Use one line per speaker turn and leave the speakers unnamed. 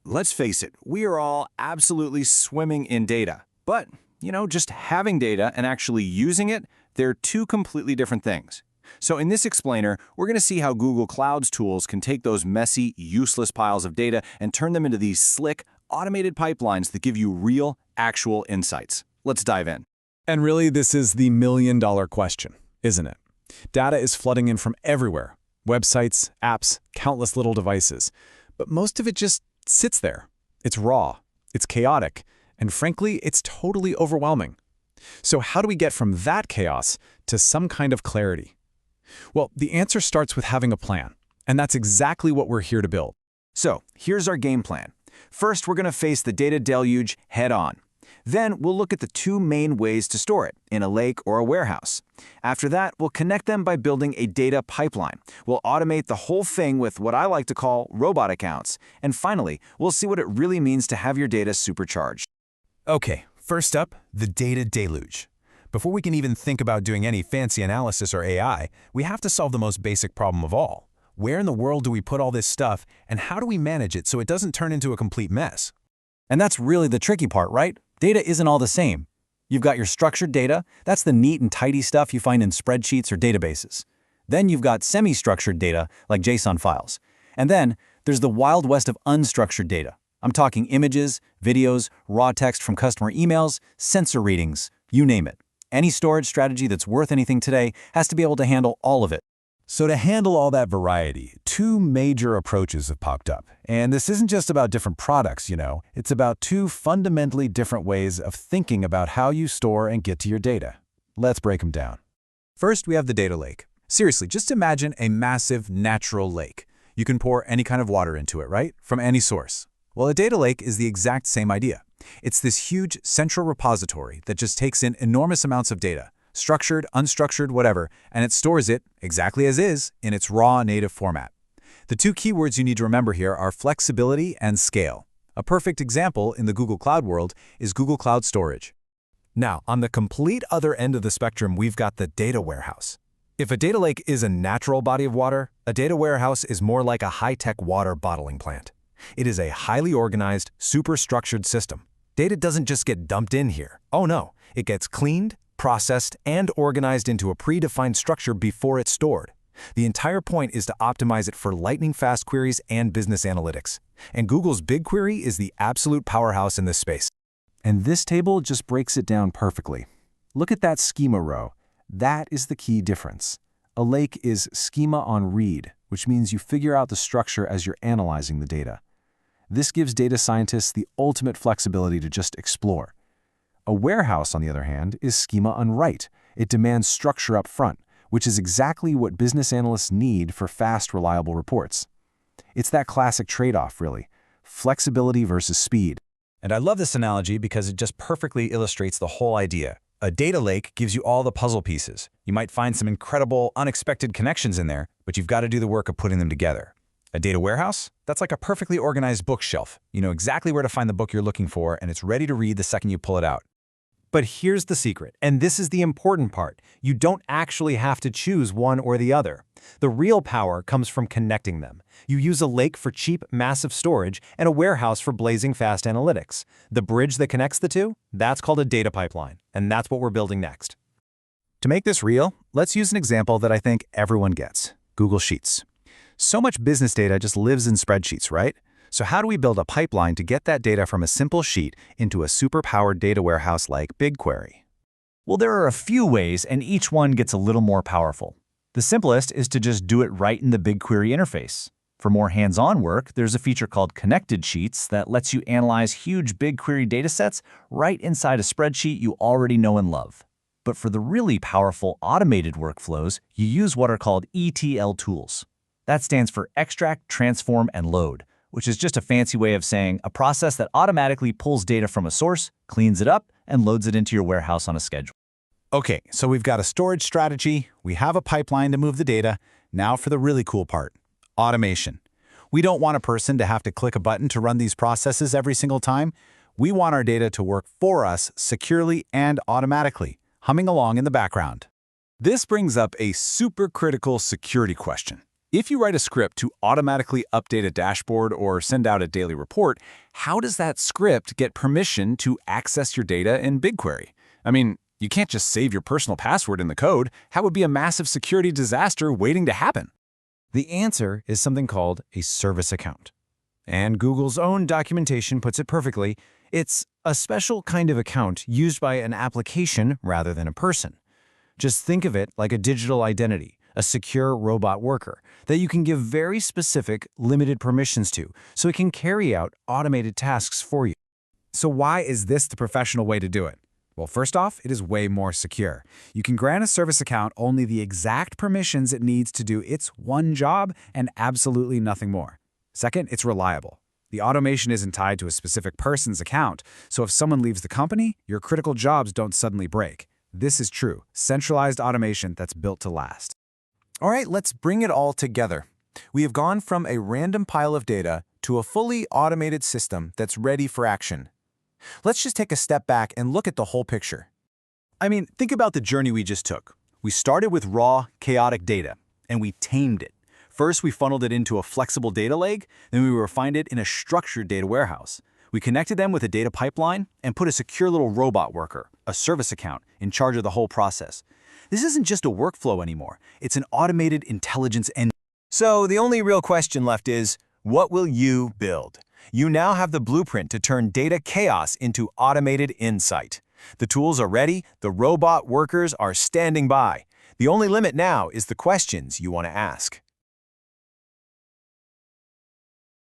Let's face it, we are all absolutely swimming in data. But, just having data and actually using it, they're two completely different things. So in this explainer, we're going to see how Google Cloud's tools can take those messy, useless piles of data and turn them into these slick, automated pipelines that give you real, actual insights. Let's dive in.
And really, this is the million-dollar question, isn't it? Data is flooding in from everywhere. Websites, apps, countless little devices. But most of it just sits there. It's raw, it's chaotic, and frankly, it's totally overwhelming. So how do we get from that chaos to some kind of clarity? Well, the answer starts with having a plan, and that's exactly what we're here to build.
So here's our game plan. First, we're going to face the data deluge head-on. Then we'll look at the two main ways to store it, in a lake or a warehouse. After that, we'll connect them by building a data pipeline. We'll automate the whole thing with what I like to call robot accounts. And finally, we'll see what it really means to have your data supercharged.
Okay, first up, the data deluge. Before we can even think about doing any fancy analysis or AI, we have to solve the most basic problem of all. Where in the world do we put all this stuff, and how do we manage it so it doesn't turn into a complete mess?
And that's really the tricky part, right? Data isn't all the same. You've got your structured data, that's the neat and tidy stuff you find in spreadsheets or databases. Then you've got semi-structured data, like JSON files. And then there's the wild west of unstructured data. I'm talking images, videos, raw text from customer emails, sensor readings, you name it. Any storage strategy that's worth anything today has to be able to handle all of it.
So to handle all that variety, two major approaches have popped up. And this isn't just about different products, It's about two fundamentally different ways of thinking about how you store and get to your data. Let's break them down. First, we have the data lake. Seriously, just imagine a massive natural lake. You can pour any kind of water into it, right? From any source. Well, a data lake is the exact same idea. It's this huge central repository that just takes in enormous amounts of data. Structured, unstructured, whatever, and it stores it, exactly as is, in its raw native format. The two keywords you need to remember here are flexibility and scale. A perfect example in the Google Cloud world is Google Cloud Storage. Now, on the complete other end of the spectrum, we've got the data warehouse. If a data lake is a natural body of water, a data warehouse is more like a high-tech water bottling plant. It is a highly organized, super-structured system. Data doesn't just get dumped in here. Oh no, it gets cleaned, processed, and organized into a predefined structure before it's stored. The entire point is to optimize it for lightning-fast queries and business analytics. And Google's BigQuery is the absolute powerhouse in this space.
And this table just breaks it down perfectly. Look at that schema row. That is the key difference. A lake is schema on read, which means you figure out the structure as you're analyzing the data. This gives data scientists the ultimate flexibility to just explore. A warehouse, on the other hand, is schema on write. It demands structure up front, which is exactly what business analysts need for fast, reliable reports. It's that classic trade-off, really. Flexibility versus speed.
And I love this analogy because it just perfectly illustrates the whole idea. A data lake gives you all the puzzle pieces. You might find some incredible, unexpected connections in there, but you've got to do the work of putting them together. A data warehouse? That's like a perfectly organized bookshelf. You know exactly where to find the book you're looking for, and it's ready to read the second you pull it out.
But here's the secret, and this is the important part. You don't actually have to choose one or the other. The real power comes from connecting them. You use a lake for cheap, massive storage and a warehouse for blazing fast analytics. The bridge that connects the two? That's called a data pipeline, and that's what we're building next.
To make this real, let's use an example that I think everyone gets: Google Sheets. So much business data just lives in spreadsheets, right? So how do we build a pipeline to get that data from a simple sheet into a super-powered data warehouse like BigQuery?
Well, there are a few ways, and each one gets a little more powerful. The simplest is to just do it right in the BigQuery interface. For more hands-on work, there's a feature called Connected Sheets that lets you analyze huge BigQuery datasets right inside a spreadsheet you already know and love. But for the really powerful automated workflows, you use what are called ETL tools. That stands for Extract, Transform, and Load, which is just a fancy way of saying a process that automatically pulls data from a source, cleans it up, and loads it into your warehouse on a schedule.
Okay, so we've got a storage strategy, we have a pipeline to move the data. Now for the really cool part: automation. We don't want a person to have to click a button to run these processes every single time. We want our data to work for us securely and automatically, humming along in the background. This brings up a super critical security question.
If you write a script to automatically update a dashboard or send out a daily report, how does that script get permission to access your data in BigQuery? I mean, you can't just save your personal password in the code. That would be a massive security disaster waiting to happen.
The answer is something called a service account. And Google's own documentation puts it perfectly. It's a special kind of account used by an application rather than a person. Just think of it like a digital identity, a secure robot worker that you can give very specific, limited permissions to, so it can carry out automated tasks for you.
So why is this the professional way to do it? Well, first off, it is way more secure. You can grant a service account only the exact permissions it needs to do its one job and absolutely nothing more. Second, it's reliable. The automation isn't tied to a specific person's account, so if someone leaves the company, your critical jobs don't suddenly break. This is true, centralized automation that's built to last.
All right, let's bring it all together. We have gone from a random pile of data to a fully automated system that's ready for action. Let's just take a step back and look at the whole picture. I mean, think about the journey we just took. We started with raw, chaotic data, and we tamed it. First, we funneled it into a flexible data lake, then we refined it in a structured data warehouse. We connected them with a data pipeline and put a secure little robot worker, a service account, in charge of the whole process. This isn't just a workflow anymore. It's an automated intelligence engine. So the only real question left is, what will you build? You now have the blueprint to turn data chaos into automated insight. The tools are ready, the robot workers are standing by. The only limit now is the questions you want to ask.